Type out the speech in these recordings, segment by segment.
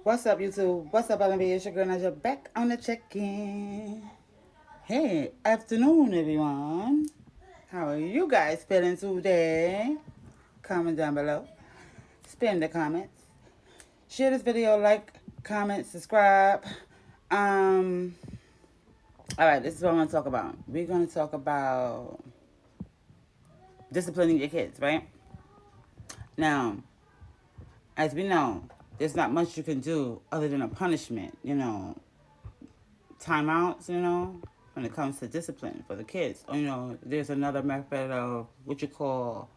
What's up, YouTube? What's up, LMB? It's your girl Naja back on the check-in. Hey, afternoon, everyone. How are you guys feeling today? Comment down below. Spam the comments. Share this video, like, comment, subscribe. All right, this is what I'm gonna talk about. We're gonna talk about disciplining your kids, right? Now, as we know, there's not much you can do other than a punishment, timeouts, when it comes to discipline for the kids. Or, there's another method of what you call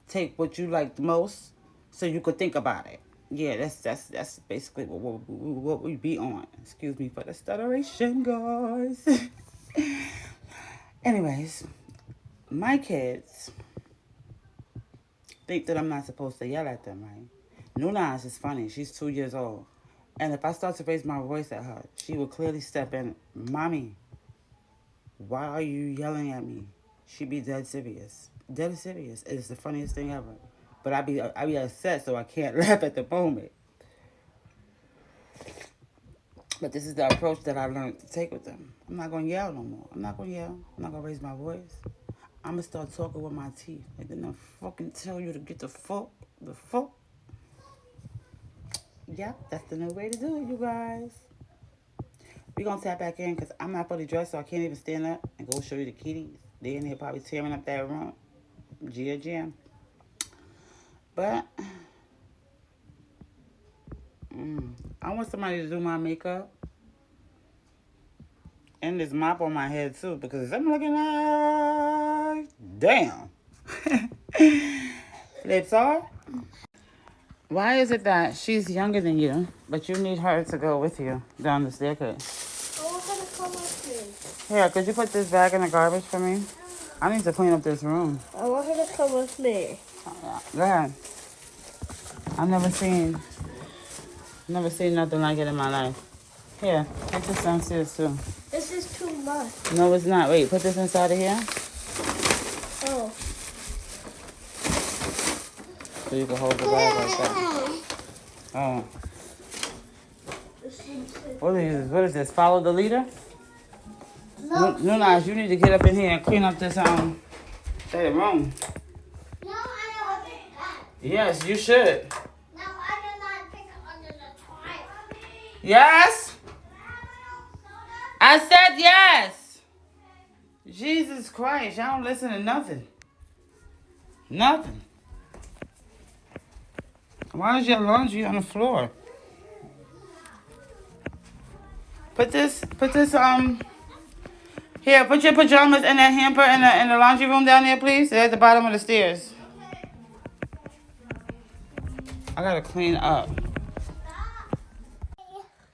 take what you like the most so you could think about it. Yeah, that's basically what we be on. Excuse me for the stutteration, guys. Anyways, my kids think that I'm not supposed to yell at them, right? Nuna is funny. She's 2 years old. And if I start to raise my voice at her, she will clearly step in. Mommy, why are you yelling at me? She be dead serious. Dead serious. It's the funniest thing ever. But I be upset, so I can't laugh at the moment. But this is the approach that I learned to take with them. I'm not going to yell no more. I'm not going to yell. I'm not going to raise my voice. I'm going to start talking with my teeth. I didn't fucking tell you to get the fuck. Yep, that's the new way to do it, you guys. We're going to tap back in because I'm not fully dressed, so I can't even stand up and go show you the kitties. They're in here probably tearing up that room. Jam. But I want somebody to do my makeup. And this mop on my head, too, because I'm looking like... Damn. Lips off. Why is it that she's younger than you, but you need her to go with you down the staircase? I want her to come with me. Here, could you put this bag in the garbage for me? I need to clean up this room. I want her to come with me. Go ahead. I've never seen nothing like it in my life. Here, take this downstairs too. This is too much. No, it's not. Wait, put this inside of here. Oh. So you can hold the bag like that. Oh. What is this? Follow the leader? No. Nunas, you need to get up in here and clean up this room. No, I don't do that. Yes, you should. No, I do not pick under the toilet. Yes? I said yes. Jesus Christ, y'all don't listen to nothing. Nothing. Why is your laundry on the floor? Put this, here, put your pajamas in that hamper in the laundry room down there, please. They're at the bottom of the stairs. I gotta clean up.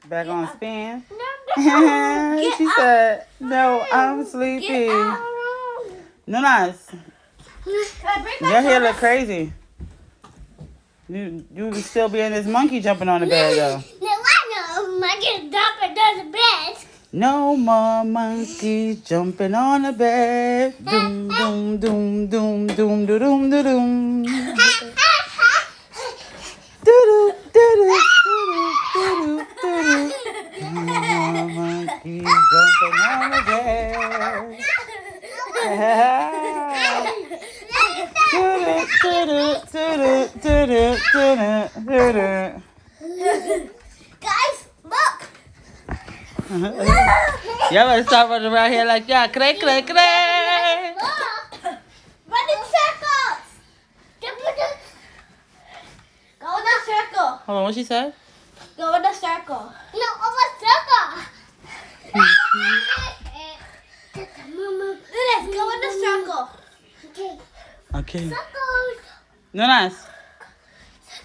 Back on spin. She said, no, I'm sleepy. No, nice. Your hair look crazy. You would still be in this monkey jumping on the bed, though. No, I know. Monkey jumping on the bed. No more monkeys jumping on the bed. Doom, doom, doom, doom, doom, doom, doom, doom, doom. Doo-doo, doo-doo, doo-doo, doo-doo. No more monkeys jumping on the bed. Guys, look. Y'all better stop running around here like y'all. Cray, cray, cray. Look. Run in circles. Go in a circle. Hold on, what she said? Go in a circle. No, over circle. Let's go in a circle. Okay. Okay. Circles. No, nice.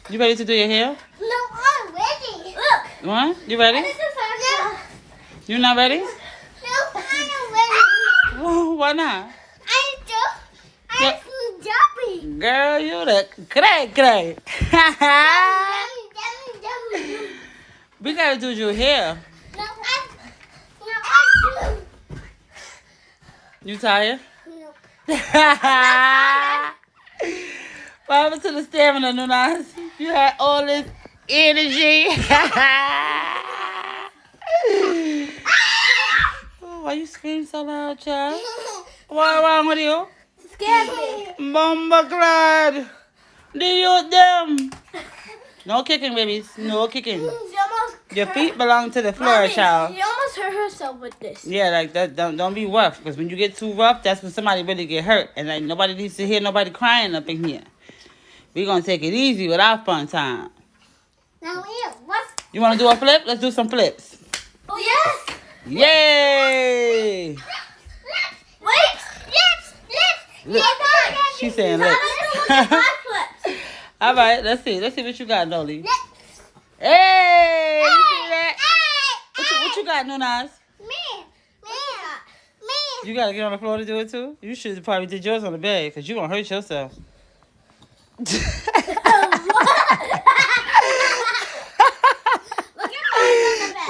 You ready to do your hair? No, I'm ready. Look. What? You ready? No. You not ready? No, I'm ready. Oh, why not? I'm jumping. Girl, you look cray, cray. We gotta do your hair. No, I do. You tired? No. What happened to the stamina, Nunas? You had all this energy. Oh, why you scream so loud, child? What's wrong with you? Scared me. Mama glad. Do you them? No kicking, babies. No kicking. She almost Your feet belong to the floor, Mommy, child. she almost hurt herself with this. Yeah, like that. Don't be rough, because when you get too rough, that's when somebody really get hurt, and like nobody needs to hear nobody crying up in here. We gonna take it easy with our fun time. Now here, what? You wanna do a flip? Let's do some flips. Oh yes. Yay! Wait. Let's. She's saying let's. All right, let's see. Let's see what you got, Dolly. Hey! You see that? What you got, Nunas? Me. You gotta get on the floor to do it too? You should have probably did yours on the bed, because you gonna hurt yourself. Look at mine on the bed.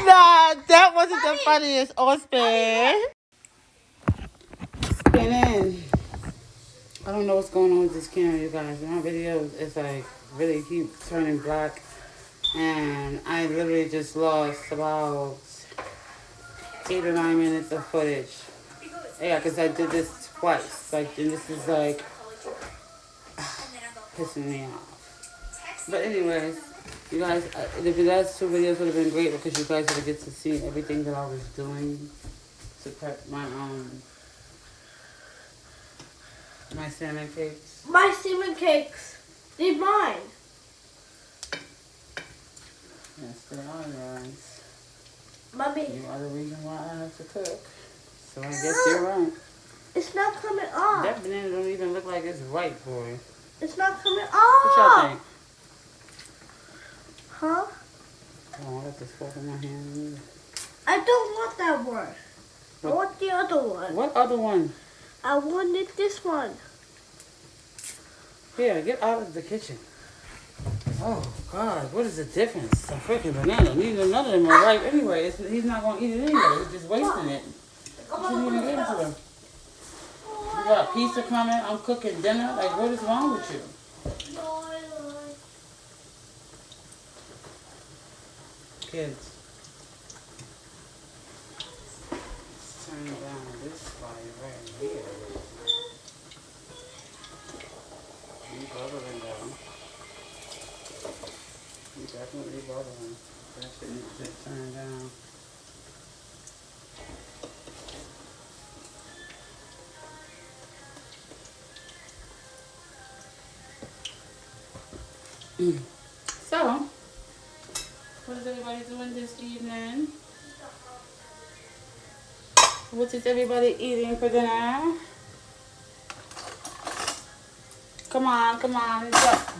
Nah, that wasn't the funniest or spin. Spinning. I don't know what's going on with this camera, you guys. My videos, it's like really keep turning black. And I literally just lost about 8 or 9 minutes of footage. Yeah, because I did this twice. Like, and this is like pissing me off. But anyways, you guys, the last 2 videos would have been great because you guys would get to see everything that I was doing to prep my salmon cakes. My salmon cakes. They're mine. Yes, they are guys. Mommy. You are the reason why I have to cook. So I guess you're right. It's not coming off. That banana don't even look like it's ripe, boy. It's not coming off. What y'all think? Huh? Oh, I got this fork in my hand. I don't want that one. What? I want the other one. What other one? I wanted this one. Here, get out of the kitchen. Oh, God, what is the difference? A freaking banana. Neither none of them are ripe anyway. He's not going to eat it anyway. He's just wasting it. You shouldn't even give it to him. You got pizza coming. I'm cooking dinner. Like, what is wrong with you? Kids. Let's turn down this fire right here. You bubbling though. You definitely bubbling. That shit needs to turn down. So, what is everybody doing this evening? What is everybody eating for dinner? Come on,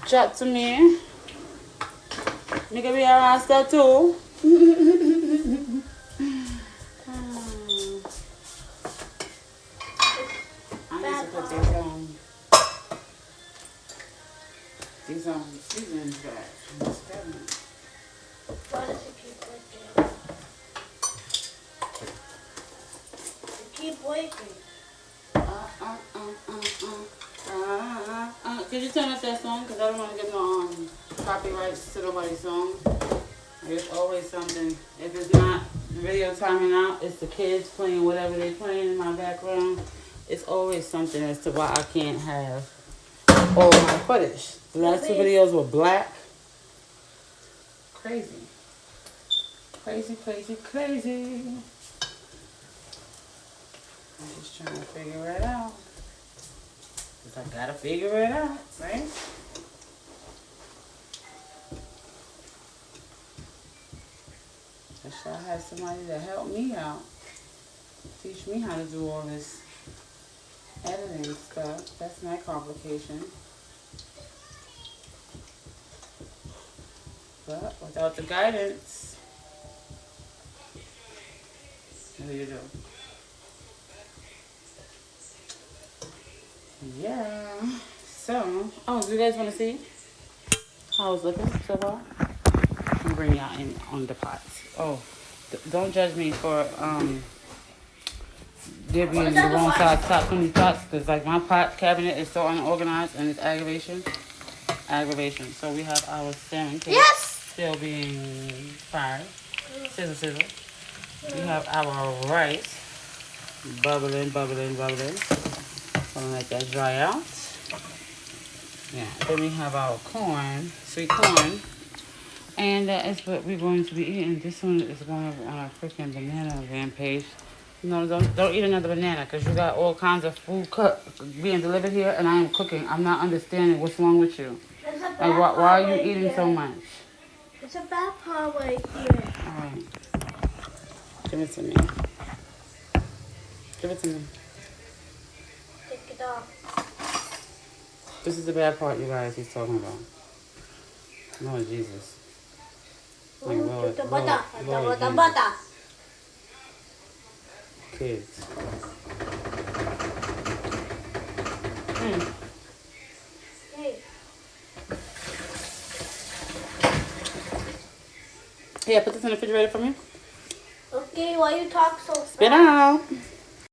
drop to me. You can be a rasta too. I need to put these seasonings back in this cabinet. Why does it keep breaking? It keep breaking. Could you turn up that song? Because I don't want to get no copyrights to nobody's song. There's always something. If it's not video timing out, it's the kids playing whatever they're playing in my background. It's always something as to why I can't have all my footage. The last 2 videos were black. Crazy. Crazy. I'm just trying to figure it out. Because I gotta figure it out, right? I should have somebody to help me out. Teach me how to do all this editing stuff. That's my complication. But without the guidance, what do you do? Yeah. So, do you guys want to see how it's looking so far? I'm bring y'all in on the pots. Oh, don't judge me for there being the wrong size top from these pots, because like my pot cabinet is so unorganized and it's aggravation. So we have our salmon cake. Yes! still being fried. Sizzle, sizzle. We have our rice bubbling, bubbling, bubbling. Gonna let that dry out. Yeah. Then we have our corn, sweet corn. And that is what we're going to be eating. This one is going on a freaking banana rampage. No, don't eat another banana because you got all kinds of food being delivered here, and I am cooking. I'm not understanding what's wrong with you. Like, why are you eating so much? It's a bad part right here. All right. Give it to me. Give it to me. Take it off. This is the bad part, you guys, he's talking about. Lord Jesus. Like, Lord, Butter. Kids. Hey. Yeah, put this in the refrigerator for me. Okay, why you talk so fast? Spit out.